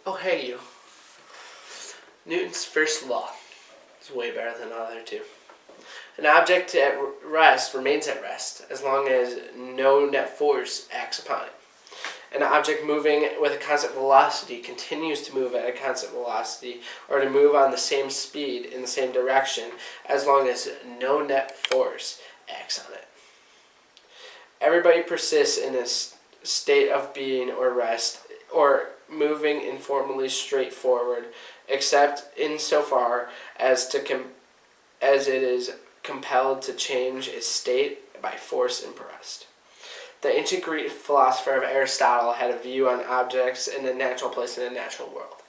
Oh, hey, you. Newton's first law is way better than the other two. An object at rest remains at rest as long as no net force acts upon it. An object moving with a constant velocity continues to move at a constant velocity or to move on the same speed in the same direction as long as no net force acts on it. Everybody persists in a state of being or rest or moving informally straight forward, except insofar as as it is compelled to change its state by force impressed. The ancient Greek philosopher of Aristotle had a view on objects in a natural place in a natural world.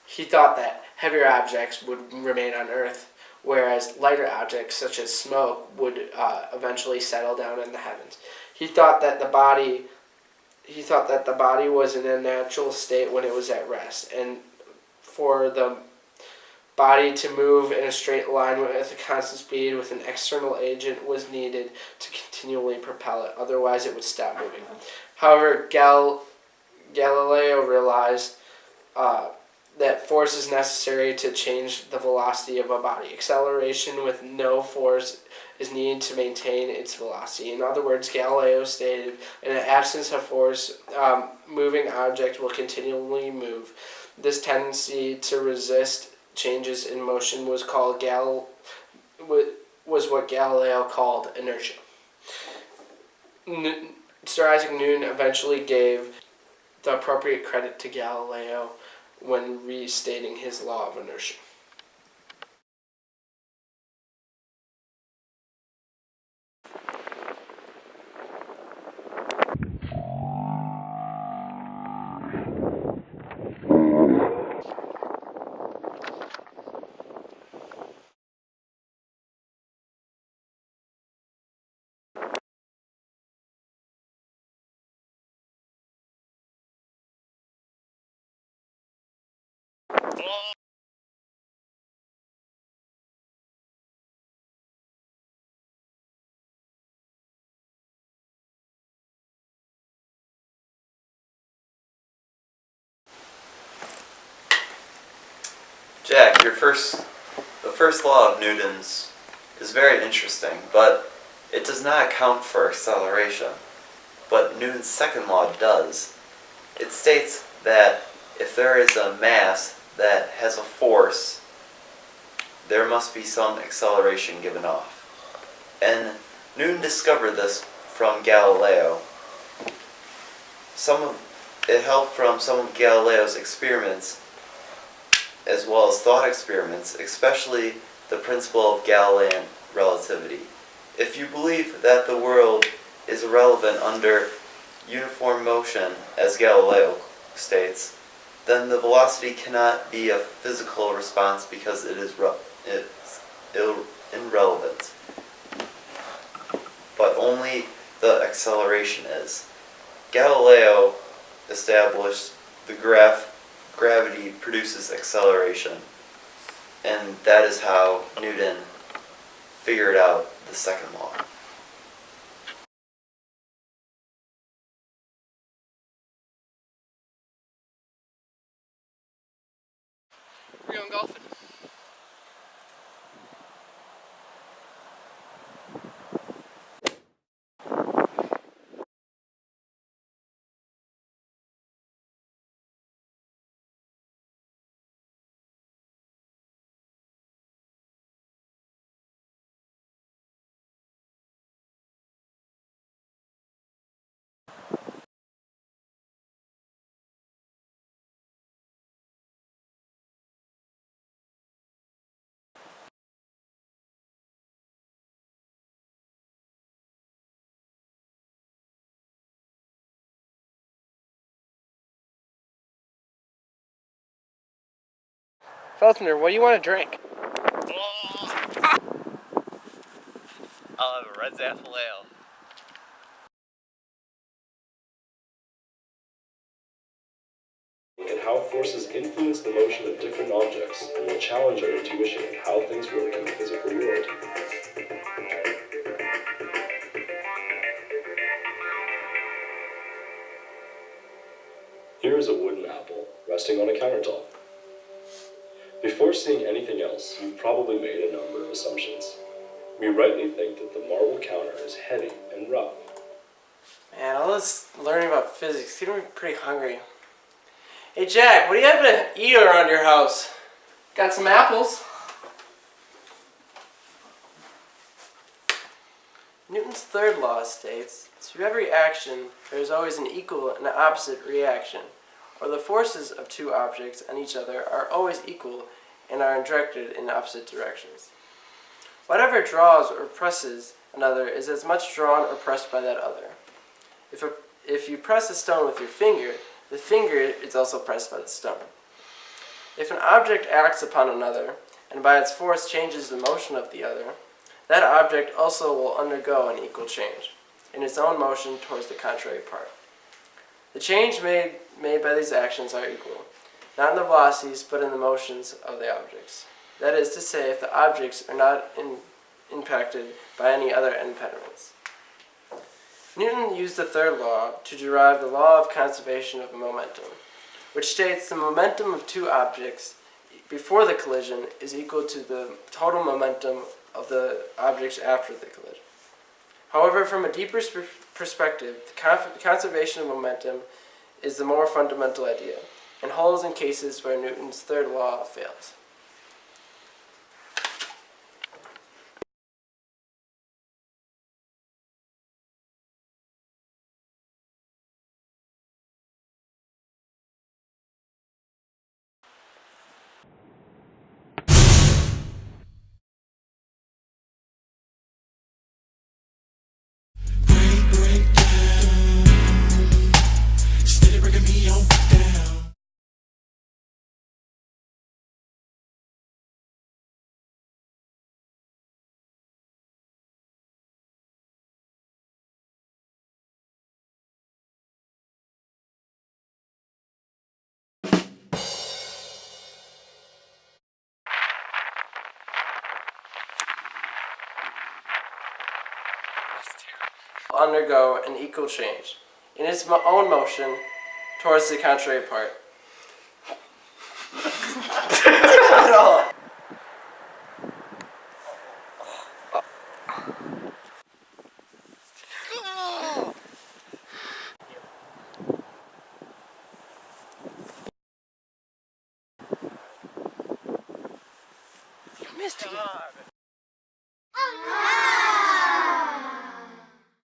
He thought that heavier objects would remain on Earth, whereas lighter objects such as smoke would eventually settle down in the heavens. He thought that the body was in a natural state when it was at rest, and for the body to move in a straight line with a constant speed with an external agent was needed to continually propel it, otherwise it would stop moving. However, Galileo realized that force is necessary to change the velocity of a body. Acceleration with no force is needed to maintain its velocity. In other words, Galileo stated, in an absence of force, moving object will continually move. This tendency to resist changes in motion was what Galileo called inertia. Sir Isaac Newton eventually gave the appropriate credit to Galileo when restating his law of inertia. Jack, the first law of Newton's is very interesting, but it does not account for acceleration. But Newton's second law does. It states that if there is a mass that has a force, there must be some acceleration given off. And Newton discovered this from Galileo. It helped from some of Galileo's experiments as well as thought experiments, especially the principle of Galilean relativity. If you believe that the world is irrelevant under uniform motion, as Galileo states, then the velocity cannot be a physical response because it's irrelevant. But only the acceleration is. Galileo established the gravity produces acceleration, and that is how Newton figured out the second law. We're going golfing. Feltner, what do you want to drink? I'll have a red Zaffle Ale. And how forces influence the motion of different objects, and will challenge our intuition of how things work in the physical world. Here is a wooden apple, resting sitting on a countertop. Before seeing anything else, you've probably made a number of assumptions. We rightly think that the marble counter is heavy and rough. Man, all this learning about physics, getting me pretty hungry. Hey Jack, what do you have to eat around your house? Got some apples. Newton's third law states, to every action, there is always an equal and opposite reaction, or the forces of two objects on each other are always equal and are directed in opposite directions. Whatever draws or presses another is as much drawn or pressed by that other. If you press a stone with your finger, the finger is also pressed by the stone. If an object acts upon another, and by its force changes the motion of the other, that object also will undergo an equal change, in its own motion towards the contrary part. The change made by these actions are equal, not in the velocities, but in the motions of the objects. That is to say, if the objects are not impacted by any other impediments. Newton used the third law to derive the law of conservation of momentum, which states the momentum of two objects before the collision is equal to the total momentum of the objects after the collision. However, from a deeper perspective, the conservation of momentum is the more fundamental idea, and holds in cases where Newton's third law fails. Undergo an equal change in its own motion towards the contrary part. You missed it.